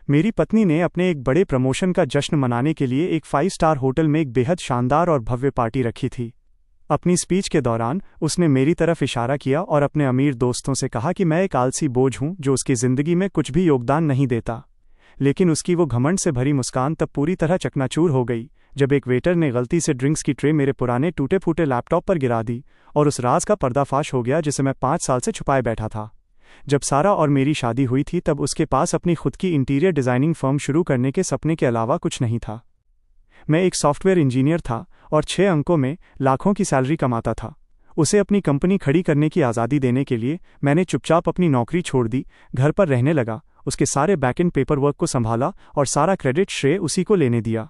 मेरी पत्नी ने अपने एक बड़े प्रमोशन का जश्न मनाने के लिए एक 5 स्टार होटल में एक बेहद शानदार और भव्य पार्टी रखी थी। अपनी स्पीच के दौरान उसने मेरी तरफ इशारा किया और अपने अमीर दोस्तों से कहा कि मैं एक आलसी बोझ हूं जो उसकी ज़िंदगी में कुछ भी योगदान नहीं देता। लेकिन उसकी वो घमंड से भरी मुस्कान तब पूरी तरह चकनाचूर हो गई जब एक वेटर ने गलती से ड्रिंक्स की ट्रे मेरे पुराने टूटे फूटे लैपटॉप पर गिरा दी और उस राज का पर्दाफाश हो गया जिसे मैं 5 साल से छुपाए बैठा था। जब सारा और मेरी शादी हुई थी तब उसके पास अपनी खुद की इंटीरियर डिज़ाइनिंग फर्म शुरू करने के सपने के अलावा कुछ नहीं था। मैं एक सॉफ्टवेयर इंजीनियर था और 6 अंकों में लाखों की सैलरी कमाता था। उसे अपनी कंपनी खड़ी करने की आज़ादी देने के लिए मैंने चुपचाप अपनी नौकरी छोड़ दी, घर पर रहने लगा, उसके सारे बैकएंड पेपर वर्क को संभाला और सारा क्रेडिट श्रेय उसी को लेने दिया।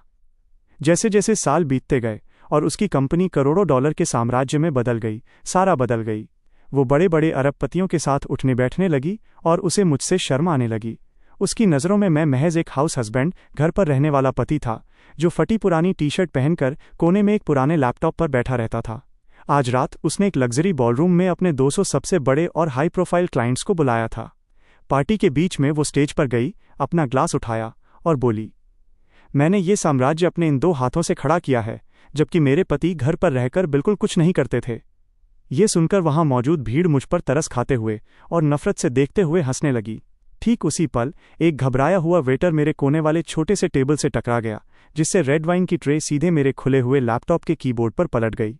जैसे जैसे साल बीतते गए और उसकी कंपनी करोड़ों डॉलर के साम्राज्य में बदल गई, सारा बदल गई। वो बड़े बड़े अरबपतियों के साथ उठने बैठने लगी और उसे मुझसे शर्म आने लगी। उसकी नज़रों में मैं महज एक हाउस हस्बैंड, घर पर रहने वाला पति था जो फटी पुरानी टी शर्ट पहनकर कोने में एक पुराने लैपटॉप पर बैठा रहता था। आज रात उसने एक लग्जरी बॉलरूम में अपने 200 सबसे बड़े और हाई प्रोफाइल क्लाइंट्स को बुलाया था। पार्टी के बीच में वो स्टेज पर गई, अपना ग्लास उठाया और बोली, मैंने ये साम्राज्य अपने इन 2 हाथों से खड़ा किया है, जबकि मेरे पति घर पर रहकर बिल्कुल कुछ नहीं करते थे। ये सुनकर वहां मौजूद भीड़ मुझ पर तरस खाते हुए और नफरत से देखते हुए हंसने लगी। ठीक उसी पल एक घबराया हुआ वेटर मेरे कोने वाले छोटे से टेबल से टकरा गया, जिससे रेड वाइन की ट्रे सीधे मेरे खुले हुए लैपटॉप के कीबोर्ड पर पलट गई।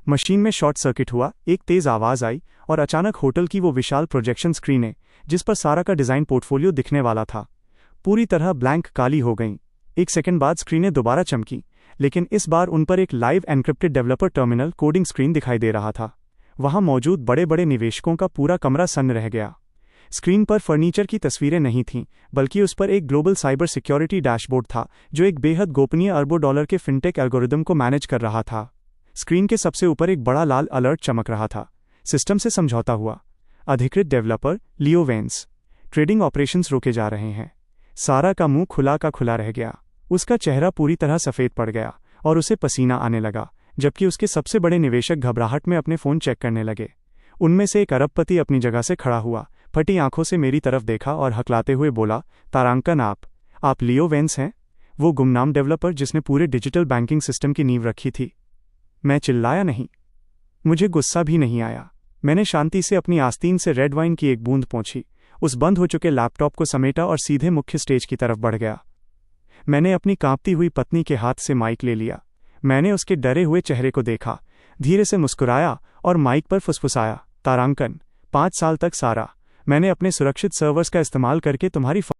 मशीन में शॉर्ट सर्किट हुआ, एक तेज़ आवाज़ आई और अचानक होटल की वो विशाल प्रोजेक्शन स्क्रीनें जिस पर सारा का डिज़ाइन पोर्टफोलियो दिखने वाला था, पूरी तरह ब्लैंक काली हो गईं। 1 सेकंड बाद स्क्रीनें दोबारा चमकीं, लेकिन इस बार उन पर एक live encrypted developer terminal coding screen दिखाई दे रहा था। वहां मौजूद बड़े बड़े निवेशकों का पूरा कमरा सन्न रह गया। स्क्रीन पर फर्नीचर की तस्वीरें नहीं थीं, बल्कि उस पर एक ग्लोबल साइबर सिक्योरिटी डैशबोर्ड था जो एक बेहद गोपनीय अरबों डॉलर के फिनटेक एल्गोरिदम को मैनेज कर रहा था। स्क्रीन के सबसे ऊपर एक बड़ा लाल अलर्ट चमक रहा था, सिस्टम से समझौता हुआ, अधिकृत डेवलपर लियो वेंस, ट्रेडिंग ऑपरेशंस रोके जा रहे हैं। सारा का मुंह खुला का खुला रह गया, उसका चेहरा पूरी तरह सफ़ेद पड़ गया और उसे पसीना आने लगा, जबकि उसके सबसे बड़े निवेशक घबराहट में अपने फ़ोन चेक करने लगे। उनमें से एक अरबपति अपनी जगह से खड़ा हुआ, फटी आंखों से मेरी तरफ देखा और हकलाते हुए बोला, तारांकन, आप लियो वेंस हैं, वो गुमनाम डेवलपर जिसने पूरे डिजिटल बैंकिंग सिस्टम की नींव रखी थी। मैं चिल्लाया नहीं, मुझे गुस्सा भी नहीं आया। मैंने शांति से अपनी आस्तीन से रेड वाइन की एक बूंद पोंछी, उस बंद हो चुके लैपटॉप को समेटा और सीधे मुख्य स्टेज की तरफ बढ़ गया। मैंने अपनी कांपती हुई पत्नी के हाथ से माइक ले लिया। मैंने उसके डरे हुए चेहरे को देखा, धीरे से मुस्कुराया और माइक पर फुसफुसाया, तारांकन, 5 साल तक सारा, मैंने अपने सुरक्षित सर्वर्स का इस्तेमाल करके तुम्हारी